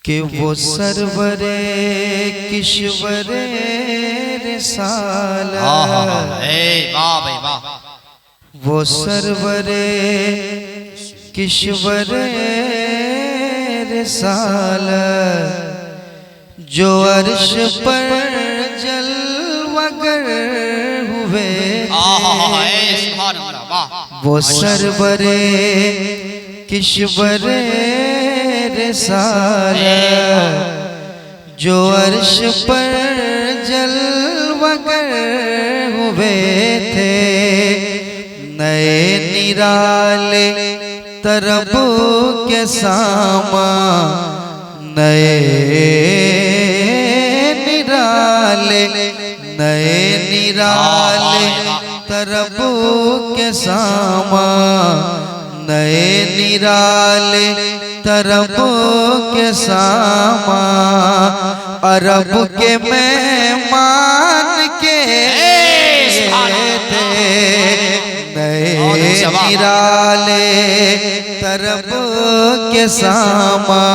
कि वो सरवरे किश्वरे रिसालत, वो सरवरे किश्वरे रिसालत जो अर्श पर जलवागर हुए, वो सरवरे किश्वरे रिसालत जो अर्श पर जलवागर हुए थे। नए निराले तरब के सामा, नए निराले तरब के सामा, नए निराले तरब के सामा, अरब के मेहमान के थे। नए निराले तरब के सामा,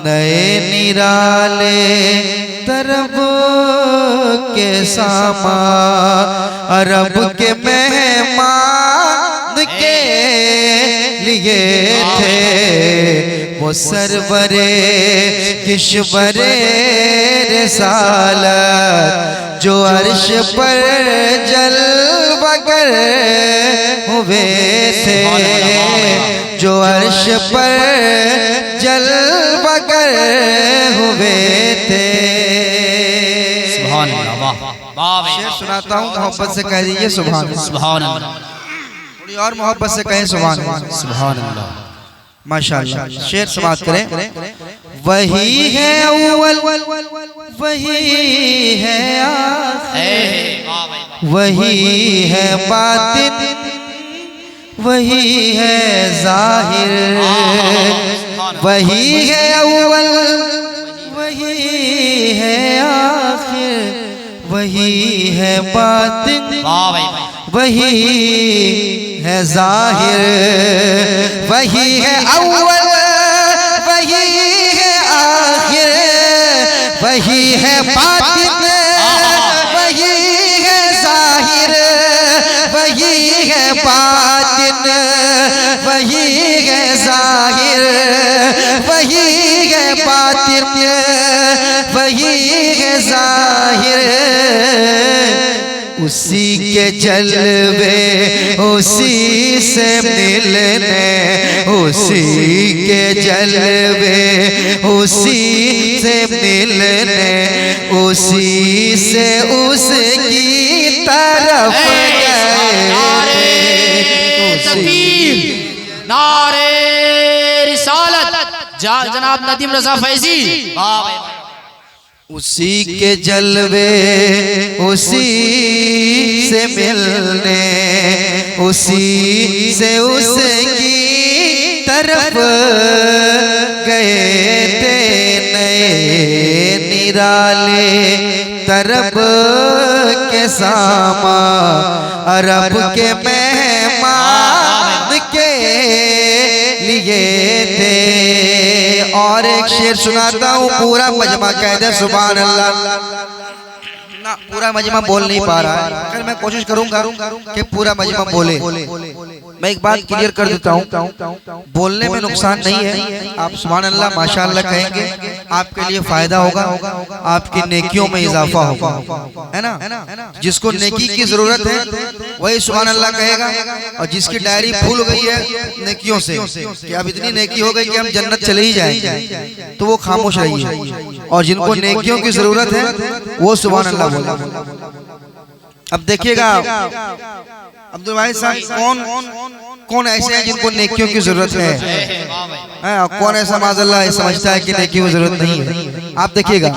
नए निराले तरब के सामा, अरब के मेहमान के लिए थे। वो सरवरे किश्वरे रिसालत जो अर्श पर जलवागर हुए थे, जो अर्श पर जलवागर हुए थे। सुभान अल्लाह। शेर सुनाता हूँ, मोहब्बत से कह दीजिए सुभान अल्लाह। थोड़ी और मोहब्बत से कहें सुभान अल्लाह। सुभान अल्लाह। माशाअल्लाह। शेर समाप्त करें। वही है अव्वल, वही है आखिर, वही है बातिन, वही है जाहिर, वही है अव्वल, वही है आखिर, वही है बातिन, वही है जाहिर, वही है अव्वल, वही है आखिर, वही है बातिन, वही है जाहिर, वही है बातिन, वही है जाहिर, वही है बातिन, वही है जाहिर। उसी के जलवे उसी से मिलने, उसी के जलवे उसी से मिलने, उसी से उसकी तरफ गए। नारे रिसालत जनाब नदीम रज़ा फैजी। उसी के जलवे उसी से मिलने, उसी से उसकी तरफ गए थे। नए निराले तरब के सामा, अरब के मेहमान के लिए थे। और एक शेर सुनाता हूँ, पूरा मजमा कह दे सुभान अल्लाह। ना पूरा मजमा बोल नहीं पा रहा है, कल मैं कोशिश करूंगा कि पूरा मजमा बोले। मैं एक बात क्लियर कर देता हूँ, बोलने में नुकसान नहीं है। आप सुभान अल्लाह माशाअल्लाह कहेंगे, आपके लिए फायदा होगा, आपकी नेकियों में इजाफा होगा, है ना। जिसको नेकी की जरूरत है वही सुभान अल्लाह कहेगा, और जिसकी डायरी फूल गई है नेकियों से कि अब इतनी नेकी हो गई कि हम जन्नत चले ही जाएंगे, तो वो खामोश रही है। और जिनको नेकियों की जरूरत है वो सुभान अल्लाह बोले। अब देखिएगा अब्दुल भाई साहब, कौन ऐसे हैं जिनको नेकियों की जरूरत है, कौन ऐसा माज़अल्लाह समझता है कि नेकी की जरूरत नहीं है। आप देखिएगा,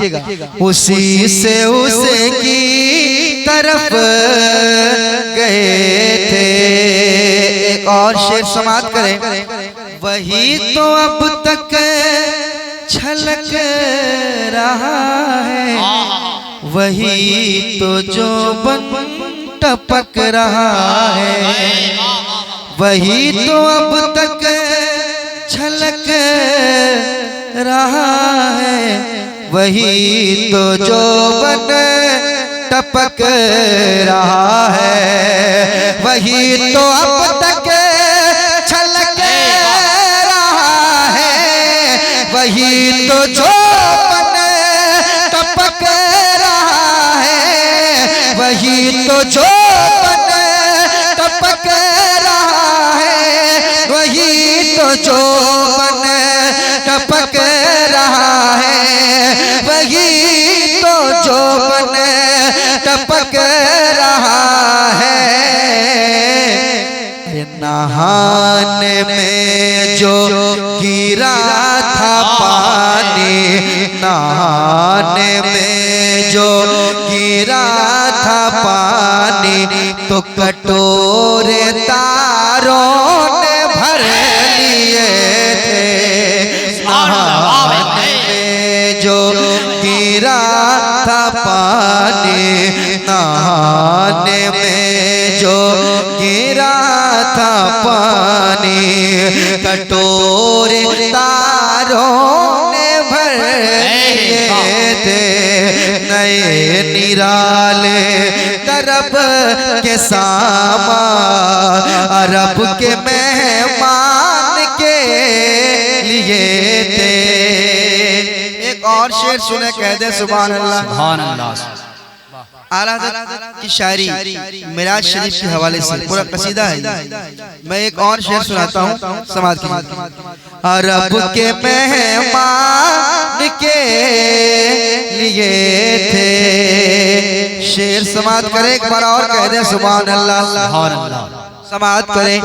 उसी से उसकी तरफ गए थे। एक और शेर समाप्त करें। वही तो अब तक छलक रहा है, वही तो जो बन टपक रहा है, वही तो अब तक छलक रहा है, वही तो जो बन टपक रहा है, वही तो अब तक छलक रहा है, वही तो जो बन टपक रहा है, वही तो जो बन टपक रहा है, वही तो जो बन टपक रहा है, वही तो जो बन टपक रहा है। नहाने में जो गिरा था पानी, नहाने में जो गिरा था पानी, तो कटोरे तारों ने भर लिए थे। नहाने में जो गिरा था पानी, नहाने में जो गिरा था पानी, कटोरे तारों ने भर लिए थे। नए निराले तरब के सामा, अरब के मेहमान के लिए थे। एक और शेर सुने, कह दे सुभान अल्लाह। सुभान अल्लाह। आला की शायरी मिराज शरीफ के हवाले से पूरा कसीदा है। मैं एक और शेर सुनाता हूँ, समाज की। अरब के मेहमान के लिए थे। शेर समाज करे एक बार और कह दे सुभान अल्लाह। समाज करे।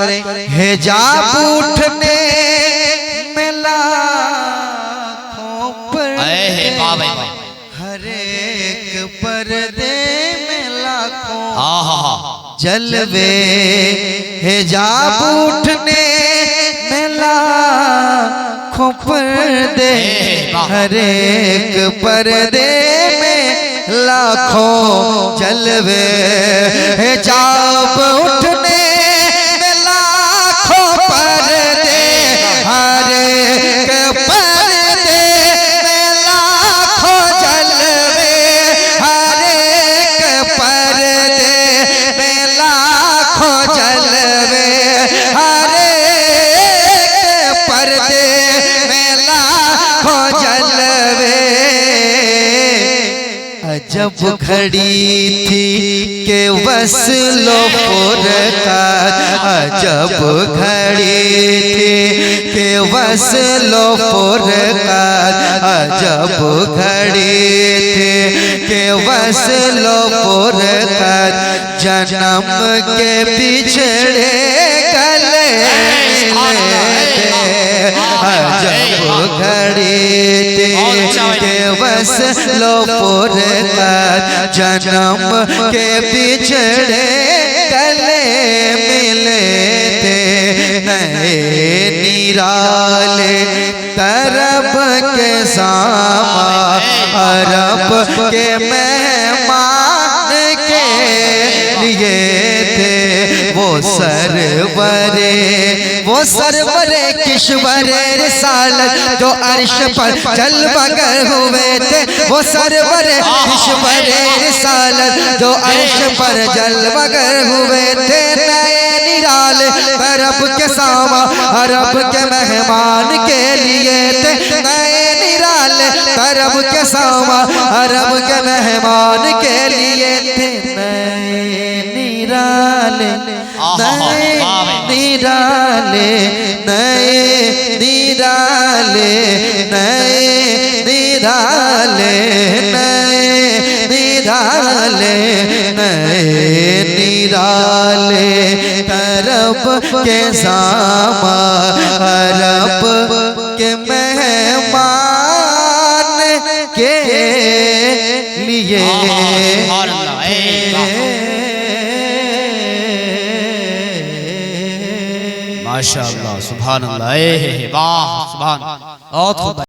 हिजाब उठने में लाखों पर, हर एक पर्दे में लाखों जलवे, हिजाब उठने में लाखों पर्दे, हर एक पर्दे में लाखों जलवे, हिजाब उठने में लाखों पर्दे, हर एक पर्दे में लाखों जलवे, हर एक पर्दे में लाखों जलवे, हर एक पर्दे में लाखों जलवे। अजब घड़ी थी के वस्लो फुरक़त, अजब घड़ी थी के वस्लो फुरक़त, अजब घड़ी थी के वस्लो फुरक़त, जन्म के बिछड़े गले मिले। अजब घड़ी थी के वस्लो फुरक़त, जन्म के बिछड़े गले मिले थे। नए निराले तरब के सामा, अरब के मेहमान के लिए थे। वो सरवरे किश्वरे रिसालत, जो अर्श पर चल बगर हुए थे। वो सरवरे किश्वरे रिसालत, जो अर्श पर जल बगर हुए थे। नए निराले अरब के सामा, अरब के मेहमान के लिए थे। नए निराले अरब के सामा, अरब के मेहमान के लिए थे। नए निराले, नए निराले, नए निराले, नए निराले, नए निराले, नए निराले अरब के सामा, अरब के मेहमान के लिए। माशाअल्लाह, सुभान अल्लाह, वाह, सुभान। बहुत खूब।